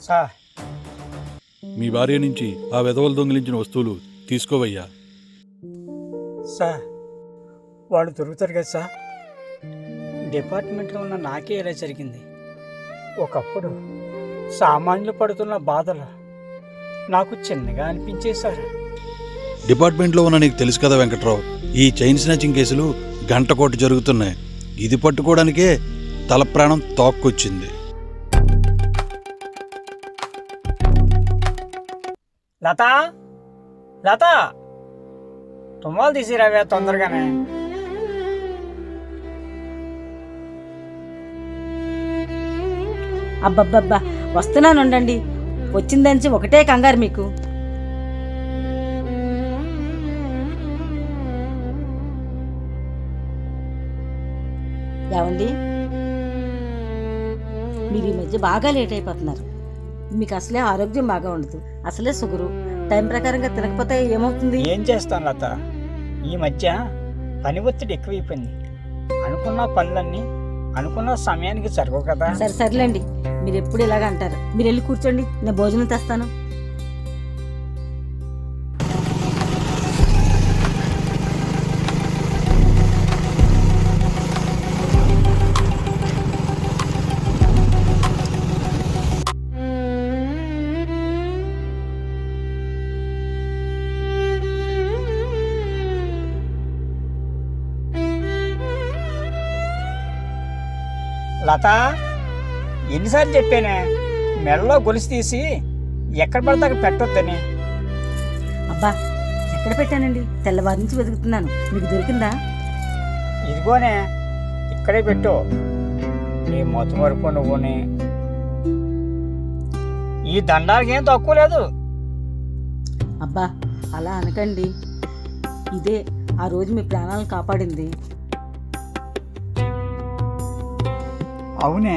Sir మీ భార్య నుంచి ఆ వెధవలు దొంగిలించిన వస్తువులు తీసుకోవయ్యా. సార్ వాళ్ళు దొరుకుతారు కదా సార్. డిపార్ట్మెంట్లో ఉన్న నాకే ఇలా జరిగింది. ఒకప్పుడు సామాన్యులు పడుతున్న బాధలు నాకు చిన్నగా అనిపించేది సార్. డిపార్ట్మెంట్లో ఉన్న నీకు తెలుసు కదా వెంకట్రావు, ఈ చైన్ స్నాచింగ్ కేసులు గంట కోటి జరుగుతున్నాయి. ఇది పట్టుకోవడానికే తల ప్రాణం తోక్కొచ్చింది. లతా లతా తుమ్మాలు తీసిరావే తొందరగానే. అబ్బబ్బబ్బా వస్తున్నానుండండి. వచ్చిందని ఒకటే కంగారు మీకు. ఏమండి, మీరు ఈ మధ్య బాగా లేట్ అయిపోతున్నారు. మీకు అసలే ఆరోగ్యం బాగా ఉండదు. అసలే షుగరు. టైం ప్రకారంగా తినకపోతే ఏమవుతుంది? ఏం చేస్తాను లత, ఈ మధ్య పని ఒత్తిడి ఎక్కువైపోయింది. అనుకున్న పనులన్నీ అనుకున్న సమయానికి జరగవు కదా. సర్లేండి, మీరు ఎప్పుడు ఇలాగ అంటారు. మీరు వెళ్ళి కూర్చోండి, నేను భోజనం తెస్తాను. లత, ఎన్నిసార్లు చెప్పానే మెడలో గొలుసు తీసి ఎక్కడ పడితే అక్కడ పెట్టొద్దని. అబ్బా ఎక్కడ పెట్టానండి? తెల్లవారి నుంచి వెతుకుతున్నాను. మీకు దొరికిందా? ఇదిగోనే ఇక్కడే పెట్టు. నీ మొత్తం వరకు నువ్వుని ఈ దండాలకి ఏం తక్కువ లేదు. అబ్బా అలా అనకండి. ఇదే ఆ రోజు మీ ప్రాణాలను కాపాడింది. అవునే,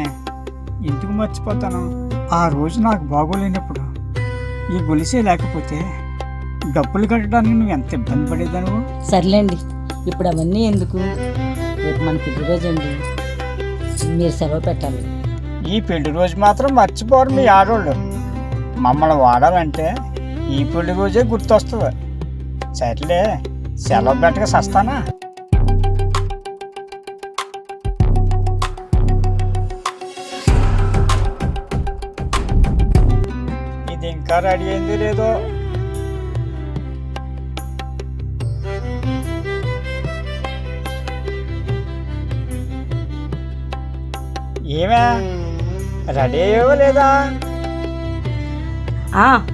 ఎందుకు మర్చిపోతాను? ఆ రోజు నాకు బాగోలేనప్పుడు ఈ గొలిసే లేకపోతే డబ్బులు కట్టడానికి నువ్వు ఎంత ఇబ్బంది పడేదాను. సర్లేండి, ఇప్పుడు అవన్నీ ఎందుకు? రేపు మన పెళ్లి రోజు అండి, మీరు సెలవు పెట్టాలి. ఈ పెళ్లి రోజు మాత్రం మర్చిపోరు మీ ఆడోళ్ళు. మమ్మల్ని వాడాలంటే ఈ పెళ్లి రోజే గుర్తొస్తుంది. సర్లే, సెలవు పెట్టక సస్తానా? ఇది ఇంకా రెడీ అయింది లేదో. ఏమే రెడీ అయ్యో లేదా?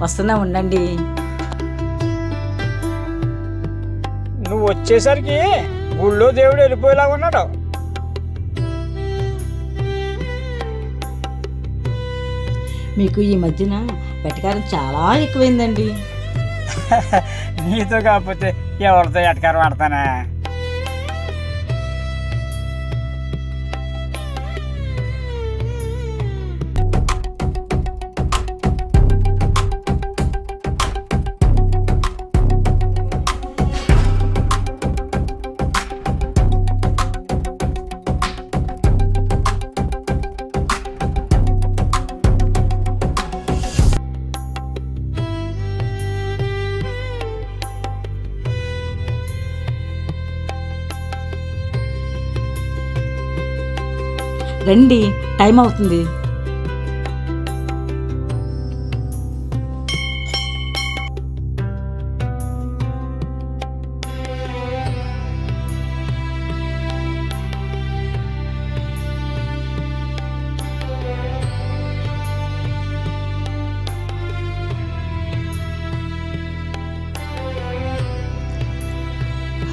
వస్తున్నా, ఉండండి. నువ్వు వచ్చేసరికి గుళ్ళో దేవుడు వెళ్ళిపోయేలా ఉన్నాడు. మీకు ఈ మధ్యన వెటకారం చాలా ఎక్కువైందండి. నీతో కాకపోతే ఎవరితో ఎటకారం ఆడతానా? రండి, టైం అవుతుంది.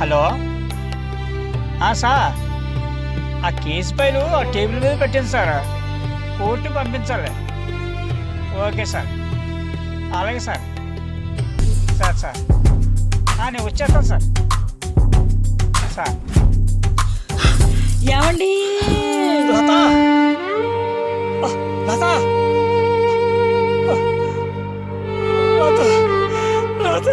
హలో సార్, ఆ కేసు ఫైలు ఆ టేబుల్ మీద పెట్టింది సార్. కోర్టు పంపించాలి. ఓకే సార్, అలాగే సార్. సార్ నేను వచ్చేస్తాను సార్. సార్ ఏమండి? లత, లత, లత, లత.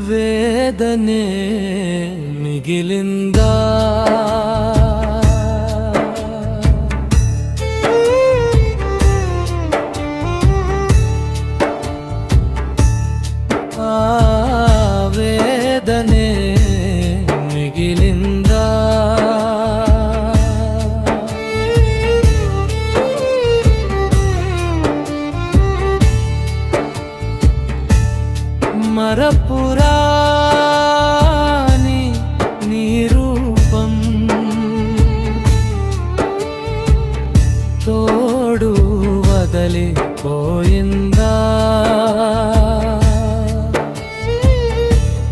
వేదనే మిగిలిందా ఆ వేదనే మిగిలిందా మరపురాని నీ రూపం తోడు వదలిపోయిందా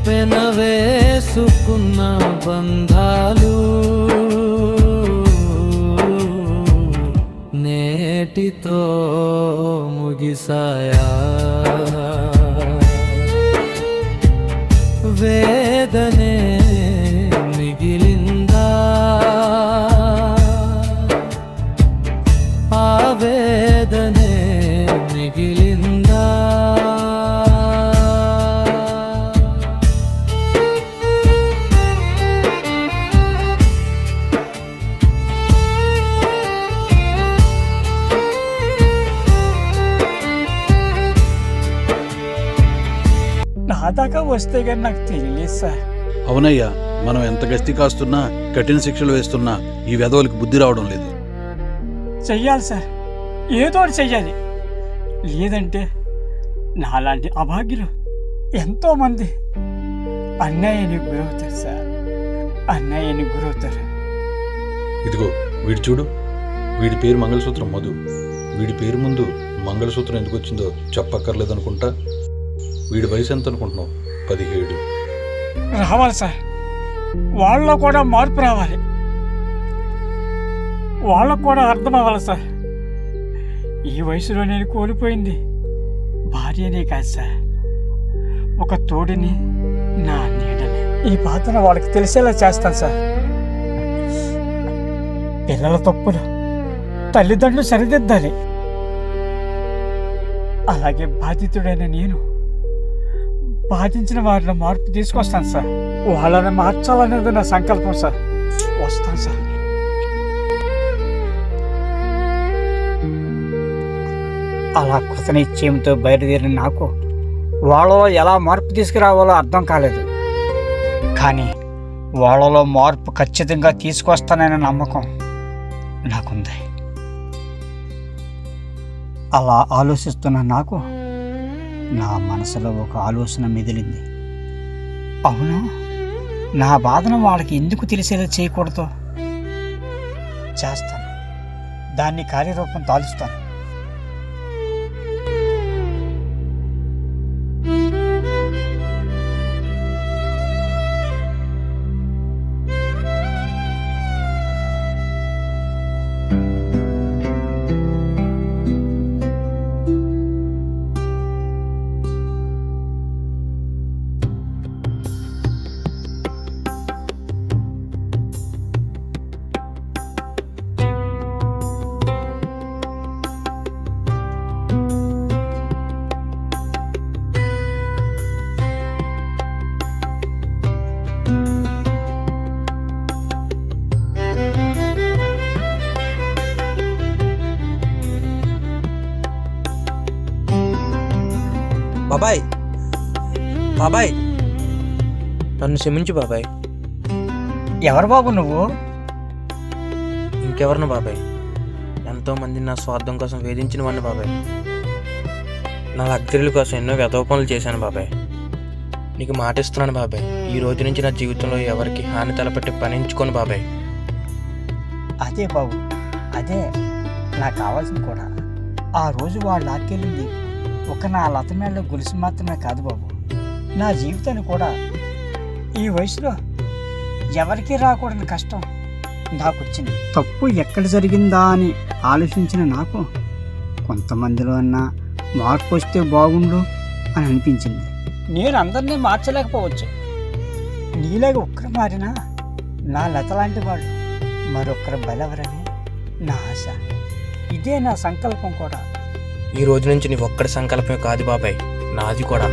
పెనవేసుకున్న బంధాలు నేటితో ముగిసాయా వేదనే మిగిలిందా ఆ వేదనే మిగిలిందా నా దాకా వస్తే కానీ నాకు తెలియదు సార్. అవునయ్యా, మనం ఎంత గస్తీ కాస్తున్నా కఠిన శిక్షలు వేస్తున్నా ఈ వెధవలకు బుద్ధి రావడం లేదు. చెయ్యాలి సార్, ఏదో ఒకటి చెయ్యాలి. లేదంటే నాలాంటి అభాగ్యులు ఎంతోమంది అన్యాయానికి గురవుతారు సార్, అన్యాయానికి గురవుతారు. ఇదిగో వీడు చూడు, వీడి పేరు మంగళసూత్రం మధు. వీడి పేరు ముందు మంగళసూత్రం ఎందుకు వచ్చిందో చెప్పక్కర్లేదనుకుంటా. వీడి వయసు ఎంత అనుకుంటున్నావు? 17. రావాలి సార్, వాళ్ళలో కూడా మార్పు రావాలి, వాళ్ళకు కూడా అర్థం అవ్వాలి సార్. ఈ వయసులో నేను కోల్పోయింది భార్యనే కాదు సార్, ఒక తోడిని, నా నీడని. ఈ బాధను వాళ్ళకి తెలిసేలా చేస్తాను సార్. పిల్లల తప్పులు తల్లిదండ్రులు సరిదిద్దాలి. అలాగే బాధితుడైన నేను బాధించిన వారిలో మార్పు తీసుకొస్తాను సార్. వాళ్ళని మార్చాలనేది నా సంకల్పం సార్. వస్తాను సార్. అలా కృతనిశ్చయంతో బయలుదేరిన నాకు వాళ్ళలో ఎలా మార్పు తీసుకురావాలో అర్థం కాలేదు. కానీ వాళ్ళలో మార్పు ఖచ్చితంగా తీసుకొస్తాననే నమ్మకం నాకుంది. అలా ఆలోచిస్తున్న నాకు నా మనసులో ఒక ఆలోచన మెదిలింది. అవును, నా బాధను వాళ్ళకి ఎందుకు తెలిసేలా చేయకూడదు? చేస్తాను, దాన్ని కార్యరూపం దాల్చుతాను. బాబాయ్, బాబాయ్, నన్ను క్షమించు బాబాయ్. ఎవరు బాబు నువ్వు? ఇంకెవరిను బాబాయ్, ఎంతోమంది నా స్వార్థం కోసం వేధించిన వాడిని బాబాయ్. నా లగ్జరీల కోసం ఎన్నో వెధవ పనులు చేశాను బాబాయ్. నీకు మాట ఇస్తున్నాను బాబాయ్, ఈ రోజు నుంచి నా జీవితంలో ఎవరికి హాని తలపెట్టి పనించుకోను బాబాయ్. అదే బాబు, అదే నాకు కావాల్సింది కూడా. ఆ రోజు వాళ్ళు లాక్కెళ్ళింది ఒక నా లత మేళ్ళ గొలుసు మాత్రమే కాదు బాబు, నా జీవితాన్ని కూడా. ఈ వయసులో ఎవరికీ రాకూడని కష్టం నాకు వచ్చింది. తప్పు ఎక్కడ జరిగిందా అని ఆలోచించిన నాకు కొంతమందిలో అన్నా మార్పు వస్తే బాగుండు అని అనిపించింది. నేను అందరినీ మార్చలేకపోవచ్చు, నీలాగా ఒక్కరు మారినా నా లత లాంటి వాళ్ళు మరొక్కరు బలవరని నా ఆశ. ఇదే నా సంకల్పం కూడా. ఈ రోజు నుంచి నీ ఒక్కడి సంకల్పమే కాదు బాబాయ్, నాది కూడా.